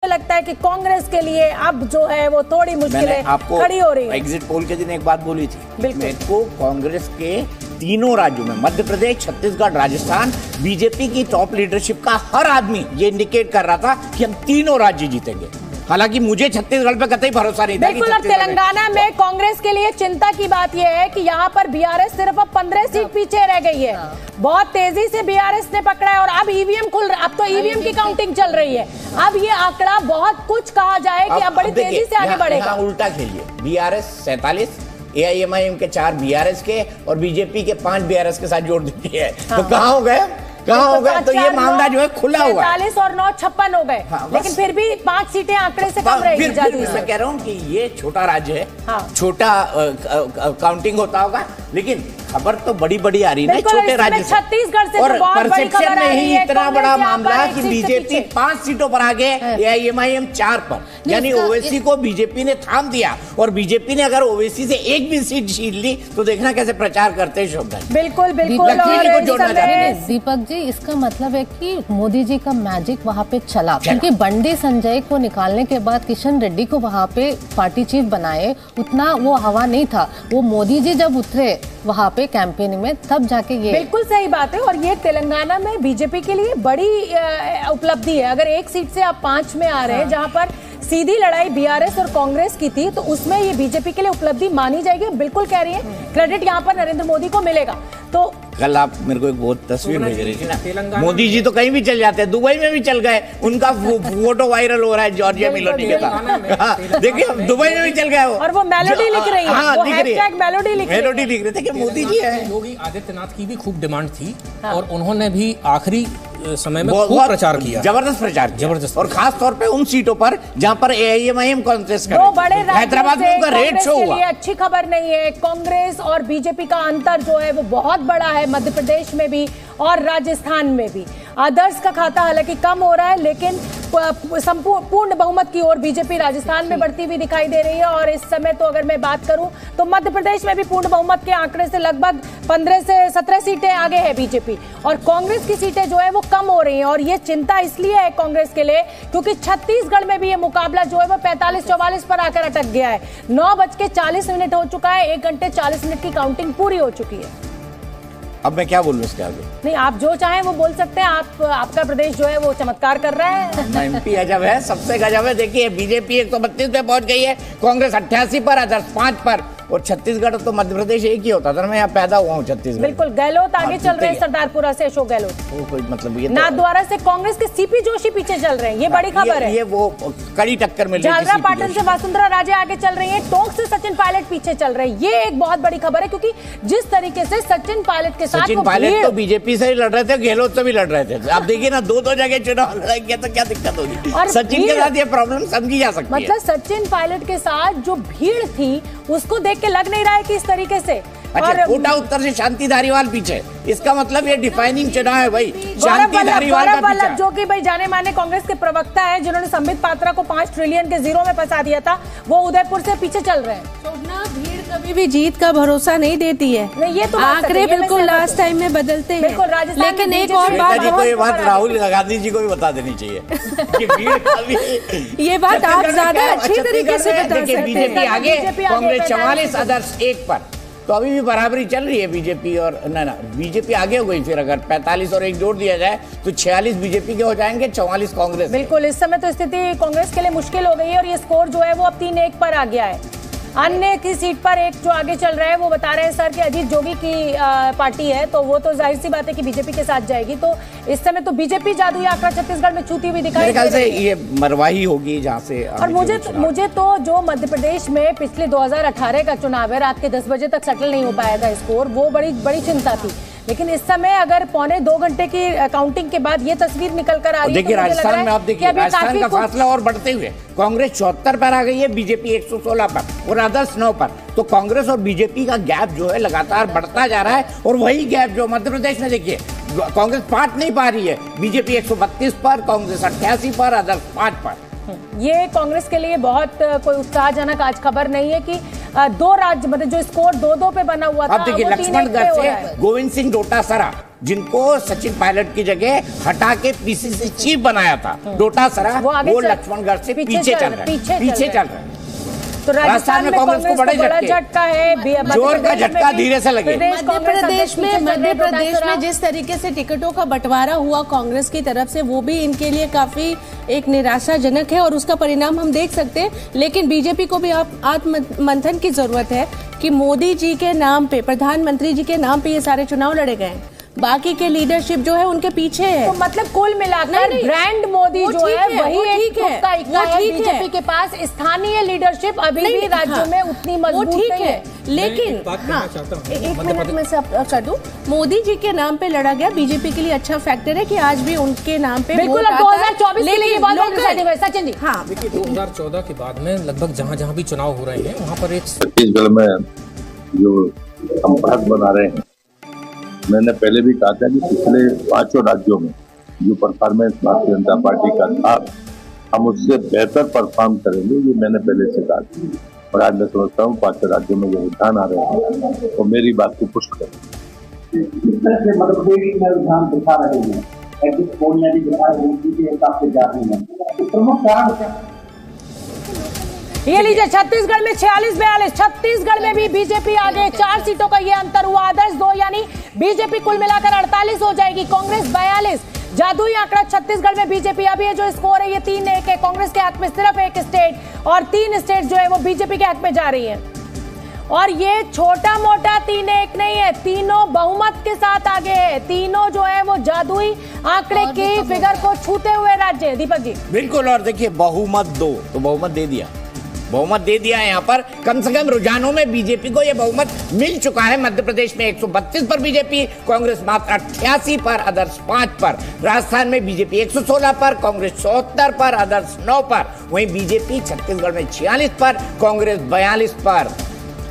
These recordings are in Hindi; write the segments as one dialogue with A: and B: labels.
A: लगता है कि कांग्रेस के लिए अब जो है वो थोड़ी मुश्किलें खड़ी हो रही है।
B: एग्जिट पोल के दिन एक बात बोली थी, मेरे को कांग्रेस के तीनों राज्यों में मध्य प्रदेश, छत्तीसगढ़, राजस्थान बीजेपी की टॉप लीडरशिप का हर आदमी ये इंडिकेट कर रहा था कि हम तीनों राज्य जीतेंगे। हालांकि मुझे छत्तीसगढ़ पे कतई भरोसा नहीं था।
A: बिल्कुल। अब तेलंगाना में कांग्रेस के लिए चिंता की बात यह है कि यहाँ पर बीआरएस सिर्फ अब 15 सीट पीछे रह गई है। बहुत तेजी से बीआरएस ने पकड़ा है और अब ईवीएम खुल रहा है। अब तो ईवीएम की काउंटिंग चल रही है। अब ये आंकड़ा बहुत कुछ कहा जाए कि अब बड़ी तेजी से आगे बढ़ेगा।
B: उल्टा खेलिए, बीआरएस 47, एआईएमआईएम के 4 बीआरएस के और बीजेपी के 5 बीआरएस के साथ जोड़ देती है। तो कहाँ हो गए? कहाँ हो गए? तो ये मामला जो है खुला हुआ है।
A: 45 और 9 56 हो गए। लेकिन फिर भी 5 सीटें आंकड़े से कम रहेगी।
B: मैं कह रहा हूँ कि ये छोटा राज्य है, छोटा काउंटिंग होता होगा, लेकिन खबर तो बड़ी बड़ी आ रही है छोटे राज्य से।
A: छत्तीसगढ़ से
B: और परसेप्शन में ही इतना बड़ा मामला कि बीजेपी 5 सीटों पर आगे, एआईएमआईएम 4 पर, यानी ओवैसी को बीजेपी ने थाम दिया। और बीजेपी ने अगर ओवैसी से एक भी सीट छीन ली तो देखना कैसे प्रचार करते हैं शोभा।
A: बिल्कुल बिल्कुल।
C: दीपक जी, इसका मतलब है कि मोदी जी का मैजिक वहाँ पे चला, क्योंकि बंडी संजय को निकालने के बाद किशन रेड्डी को वहाँ पे पार्टी चीफ बनाए, उतना वो हवा नहीं था। वो मोदी जी जब उतरे वहाँ पे कैंपेन में, तब जाके ये
A: बिल्कुल सही बात है। और ये तेलंगाना में बीजेपी के लिए बड़ी उपलब्धि है। अगर एक सीट से आप 5 में आ रहे हैं, जहाँ पर सीधी लड़ाई बीआरएस और कांग्रेस की थी, तो उसमें ये बीजेपी के लिए उपलब्धि मानी जाएगी। बिल्कुल कह रही है, क्रेडिट यहाँ पर नरेंद्र मोदी को मिलेगा। तो
B: कल आप मेरे को एक बहुत तस्वीर भेज रही थी ना, मोदी जी तो कहीं भी चल जाते हैं, दुबई में भी चल गए, उनका फोटो वायरल हो रहा है जॉर्जिया मेलोडी के साथ। देखिए दुबई में भी चल गए वो,
A: और वो मेलोडी लिख रही है।
B: हाँ,
A: मेलोडी लिख
B: रहे थे कि मोदी जी है।
D: योगी आदित्यनाथ की भी खूब डिमांड थी और उन्होंने भी आखिरी समय में खूब प्रचार किया,
B: जबरदस्त प्रचार, जबरदस्त। और खास तौर पे उन सीटों पर जहां पर एआईएमआईएम कांग्रेस कर रही है। हैदराबाद में उनका रेड शो हुआ।
A: अच्छी खबर नहीं है। कांग्रेस और बीजेपी का अंतर जो है वो बहुत बड़ा है, मध्य प्रदेश में भी और राजस्थान में भी। आदर्श का खाता हालांकि कम हो रहा है, लेकिन पूर्ण बहुमत की ओर बीजेपी राजस्थान में बढ़ती हुई दिखाई दे रही है। और इस समय तो अगर मैं बात करूं तो मध्य प्रदेश में भी पूर्ण बहुमत के आंकड़े से लगभग 15 से 17 सीटें आगे है बीजेपी, और कांग्रेस की सीटें जो है वो कम हो रही हैं। और ये चिंता इसलिए है कांग्रेस के लिए क्योंकि छत्तीसगढ़ में भी ये मुकाबला जो है वो 45-44 पर आकर अटक गया है। 9:40 हो चुका है, 1 घंटे 40 मिनट की काउंटिंग पूरी हो चुकी है।
B: अब मैं क्या बोलूं इसके आगे?
A: नहीं, आप जो चाहें वो बोल सकते हैं। आपका प्रदेश जो है वो चमत्कार कर रहा है।
B: एमपी गजब है, सबसे गजब है। देखिए बीजेपी 132 पे पहुंच गई है, कांग्रेस 88 पर, आदर्श 5 पर। और छत्तीसगढ़ तो मध्य प्रदेश एक ही होता था। मैं यहाँ पैदा हुआ हूँ छत्तीसगढ़।
A: बिल्कुल। गहलोत आगे चल रहे हैं, सरदारपुरा से अशोक गहलोत।
B: वो कोई मतलब ये
A: नाथद्वारा से कांग्रेस के सीपी जोशी पीछे चल रहे हैं, ये बड़ी खबर है।
B: ये वो कड़ी टक्कर में
A: झालरा पाटन से वसुंधरा राजे आगे चल रही है, टोंक से सचिन पायलट पीछे चल रहे हैं। ये एक बहुत बड़ी खबर है, क्योंकि जिस तरीके से सचिन पायलट के साथ
B: तो बीजेपी से ही लड़ रहे थे, गहलोत से भी लड़ रहे थे। आप देखिए ना, 2 जगह चुनाव लड़ाएंगे तो क्या दिक्कत होगी। और सचिन के साथ ये प्रॉब्लम समझी जा सकती है।
A: मतलब सचिन पायलट के साथ जो भीड़ थी उसको देख के लग नहीं रहा है कि इस तरीके से।
B: अच्छा, कोटा उत्तर से शांति धारीवाल पीछे, इसका मतलब ये डिफाइनिंग चुनाव है भाई। शांति धारीवाल का पीछे,
A: जो कि भाई जाने माने कांग्रेस के प्रवक्ता है, जिन्होंने संबित पात्रा को 5 ट्रिलियन के जीरो में फंसा दिया था, वो उदयपुर से पीछे चल रहे हैं।
E: भीड़ कभी भी जीत का भरोसा नहीं देती है।
A: नहीं, ये तो
E: आंकड़े बिल्कुल लास्ट टाइम में बदलते हैं।
A: बिल्कुल। राजस्थान
E: लेकिन एक और बात,
B: ये बात राहुल गांधी जी को भी बता देनी चाहिए कि भीड़ कभी
E: ये बात आप ज्यादा अच्छी तरीके से बता सकते हैं।
B: बीजेपी आगे, कांग्रेस 44, आदर्श 1 पर। तो अभी भी बराबरी चल रही है बीजेपी और ना बीजेपी आगे हो गई। फिर अगर 45 और 1 जोड़ दिया जाए तो 46 बीजेपी के हो जाएंगे, 44 कांग्रेस।
A: बिल्कुल। इस समय तो स्थिति कांग्रेस के लिए मुश्किल हो गई है और ये स्कोर जो है वो अब 3-1 पर आ गया है। अन्य की सीट पर एक जो आगे चल रहा है वो बता रहे हैं सर कि अजीत जोगी की पार्टी है, तो वो तो जाहिर सी बात है कि बीजेपी के साथ जाएगी। तो इस समय तो बीजेपी जादुई आंकड़ा छत्तीसगढ़ में छूती हुई दिखाई दे रही है।
B: ये मरवाही होगी जहाँ से।
A: और मुझे तो जो मध्य प्रदेश में पिछले 2018 का चुनाव है, रात के 10 बजे तक सेटल नहीं हो पाया था स्कोर, वो बड़ी चिंता थी। लेकिन इस समय अगर 1.25 घंटे की काउंटिंग के बाद ये तस्वीर निकल कर आ रही है।
B: देखिए राजस्थान में, आप देखिए राजस्थान का फासला और बढ़ते हुए, कांग्रेस 74 पर आ गई है, बीजेपी 116 पर और आदर्श 9 पर। तो कांग्रेस और बीजेपी का गैप जो है लगातार बढ़ता जा रहा है। और वही गैप जो मध्य प्रदेश में देखिए, कांग्रेस पाट नहीं पा रही है, बीजेपी 132 पर, कांग्रेस 88 पर, आदर्श 5 पर।
A: ये कांग्रेस के लिए बहुत कोई उत्साहजनक आज खबर नहीं है कि 2 राज्य मतलब जो स्कोर 2-2 पे बना हुआ था।
B: अब देखिए लक्ष्मणगढ़ से गोविंद सिंह डोटासरा जिनको सचिन पायलट की जगह हटा के पीसीसी चीफ बनाया था डोटासरा, वो लक्ष्मणगढ़ से पीछे चल रहे हैं।
A: तो राजस्थान में कांग्रेस को बड़ा झटका है,
B: जोर का झटका धीरे से लगे।
E: मध्य प्रदेश में जिस तरीके से टिकटों का बंटवारा हुआ कांग्रेस की तरफ से, वो भी इनके लिए काफी एक निराशाजनक है और उसका परिणाम हम देख सकते हैं। लेकिन बीजेपी को भी आत्ममंथन की जरूरत है कि मोदी जी के नाम पे, प्रधानमंत्री जी के नाम पे ये सारे चुनाव लड़े गए, बाकी के लीडरशिप जो है उनके पीछे है।
A: तो मतलब कुल मिलाकर ब्रांड मोदी जो है वही एक तुक्का इक्का है। बीजेपी के पास स्थानीय लीडरशिप अभी भी राज्यों में उतनी मजबूत नहीं है।
E: लेकिन एक मिनट में से कर दूं, मोदी जी के नाम पे लड़ा गया बीजेपी के लिए अच्छा फैक्टर है कि आज भी उनके नाम पे
A: बिल्कुल 2024 के लिए सचिन जी।
D: हाँ, देखिए 2014 के बाद में लगभग जहाँ भी चुनाव हो रहे हैं वहाँ पर एक
F: छत्तीसगढ़ में जो संपर्क बना रहे हैं, मैंने पहले भी कहा था कि पिछले 5 राज्यों में जो परफॉर्मेंस भारतीय जनता पार्टी का था, हम उससे बेहतर परफॉर्म करेंगे, ये मैंने पहले से कहा था। और आज मैं समझता हूँ 5 राज्यों में जो रुझान आ रहे हैं तो मेरी बात को पुष्ट करें।
G: इस तरह से मध्य प्रदेश में रुझान दिखा रहे हैं, एग्जिट पोल भी दिखा रहे हैं, के हिसाब से जा रहे हैं, तो प्रमुख कारण क्या?
A: ये लीजिए, छत्तीसगढ़ में 46-42, छत्तीसगढ़ में भी बीजेपी आगे, 4 सीटों का ये अंतर हुआ। आदर्श 2, यानी बीजेपी कुल मिलाकर 48 हो जाएगी, कांग्रेस 42। जादुई आंकड़ा, छत्तीसगढ़ में बीजेपी अभी ये जो स्कोर है ये 3-1 है। कांग्रेस के हाथ में सिर्फ 1 स्टेट और 3 स्टेट जो है वो बीजेपी के हक में जा रही है। और ये छोटा मोटा 3-1 नहीं है, तीनों बहुमत के साथ आगे है। तीनों जो है वो जादुई आंकड़े की फिगर को छूते हुए राज्य है। दीपक जी
B: बिल्कुल। और देखिए बहुमत 2 तो बहुमत दे दिया है। यहाँ पर कम से कम रुझानों में बीजेपी को यह बहुमत मिल चुका है। मध्य प्रदेश में 132 पर बीजेपी, कांग्रेस मात्र 88 पर, अदर्स 5 पर। राजस्थान में बीजेपी 116 पर, कांग्रेस 74 पर, अदर्स 9 पर। वहीं बीजेपी छत्तीसगढ़ में 46 पर, कांग्रेस 42 पर।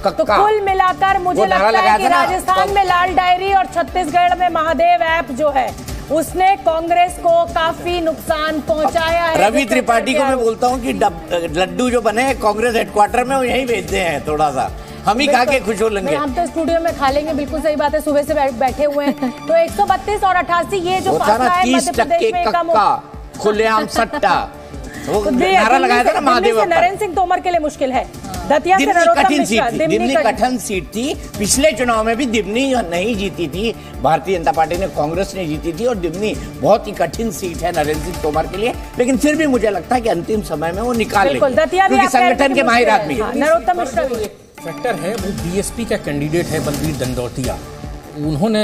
A: तो कुल मिलाकर मुझे लगता है कि राजस्थान में लाल डायरी और छत्तीसगढ़ में महादेव ऐप जो है उसने कांग्रेस को काफी नुकसान पहुंचाया है।
B: रवि त्रिपाठी को मैं बोलता हूं कि लड्डू जो बने कांग्रेस हेडक्वार्टर में वो यहीं भेजते हैं, थोड़ा सा हम ही खा के खुश हो लेंगे।
A: हम तो स्टूडियो में खा लेंगे, बिल्कुल सही बात है, सुबह से बैठे हुए हैं। तो 132 और 88 ये जो फासला है मध्य प्रदेश में कम
B: खुलेआम सट्टा नारा लगाया था ना महादेव।
A: नरेंद्र सिंह तोमर के लिए मुश्किल है। दतिया से
B: दिमनी कठिन सीट थी। पिछले चुनाव में भी दिमनी नहीं जीती थी, भारतीय जनता पार्टी ने, कांग्रेस ने जीती थी। और दिमनी बहुत ही कठिन सीट है नरेंद्र सिंह तोमर के लिए, लेकिन फिर भी मुझे लगता है कि अंतिम समय में वो निकाल लेंगे, क्योंकि संगठन के माहिर आदमी है।
A: नरोत्तम मिश्रा
D: फैक्टर है वो बीएसपी का कैंडिडेट है बलबीर दंडौतिया, उन्होंने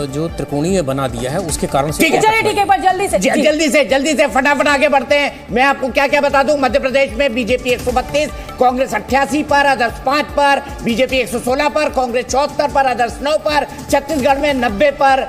D: जो त्रिकोणीय बना दिया है उसके कारण से।
A: ठीक है, पर
B: जल्दी से फटाफट आगे बढ़ते हैं। मैं आपको क्या क्या बता दूं। मध्य प्रदेश में बीजेपी 132, कांग्रेस 88 पर, अदर्स 5 पर, बीजेपी 116 पर, कांग्रेस 74 पर, अदर्स 9 पर। छत्तीसगढ़ में 90 पर,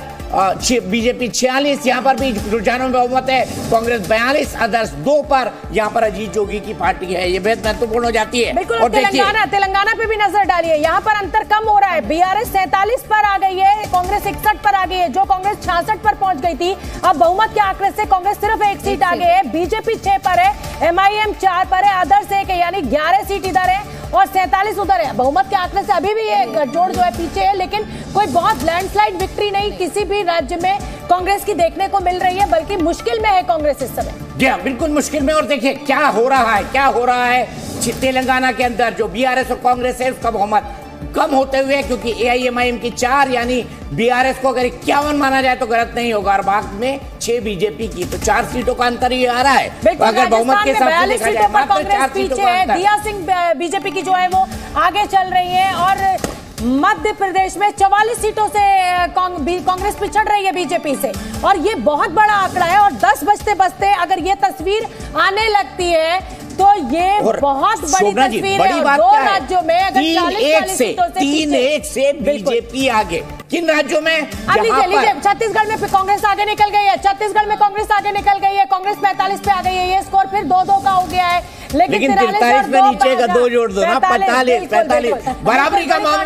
B: बीजेपी 46। यहाँ पर भी रुझानों में बहुमत है, कांग्रेस 42, अदर्स 2 पर। यहाँ पर अजीत जोगी की पार्टी है, ये बेहद महत्वपूर्ण हो जाती है।
A: बिल्कुल। और तेलंगाना पे भी नजर डालिए, यहाँ पर अंतर कम हो रहा है। बीआरएस 47 पर आ गई है, कांग्रेस 61 पर आ गई है। जो कांग्रेस 66 पर पहुंच गई थी, अब बहुमत के आंकड़े से कांग्रेस सिर्फ 1 सीट आगे है। बीजेपी 6 पर है, एमआईएम 4 पर है, अदर्स 1 है, यानी 11 सीट इधर है और 47 उधर है। बहुमत के आंकड़े से अभी भी ये गठजोड़ जो है पीछे है, लेकिन कोई बहुत लैंडस्लाइड विक्ट्री नहीं किसी भी राज्य में कांग्रेस की देखने को मिल रही है, बल्कि मुश्किल में है कांग्रेस इस समय।
B: जी हाँ, बिल्कुल मुश्किल में। और देखिए क्या हो रहा है तेलंगाना के अंदर। जो बीआरएस और कांग्रेस है उसका बहुमत कम होते हुए, क्योंकि एआईएमआईएम की 4, यानी बीआरएस को अगर 51 माना जाए तो गलत नहीं होगा, और बाद में 6 बीजेपी की, तो 4 सीटों का अंतर ही आ रहा है। अगर बहुमत के साथ देखा जाए मात्र 4 सीटों का अंतर।
A: दिया सिंह बीजेपी की जो है वो आगे चल रही है, और मध्य प्रदेश में 44 सीटों से कांग्रेस पिछड़ रही है बीजेपी से, और ये बहुत बड़ा आंकड़ा है। और 10 बजते अगर ये तस्वीर आने लगती है तो ये बहुत बड़ी तस्वीर है। और 2 राज्यों में अगर 40 सीटों से
B: 3-1 से बीजेपी आगे। किन राज्यों में?
A: लीजिए, छत्तीसगढ़ में कांग्रेस आगे निकल गई है, छत्तीसगढ़ में कांग्रेस आगे निकल गई है, कांग्रेस 45 पे आ गई है। ये स्कोर फिर 2-2 का हो गया है, लेकिन 43
B: में नीचे का 2 जोड़ दो ना, 45 बराबरी का मामला।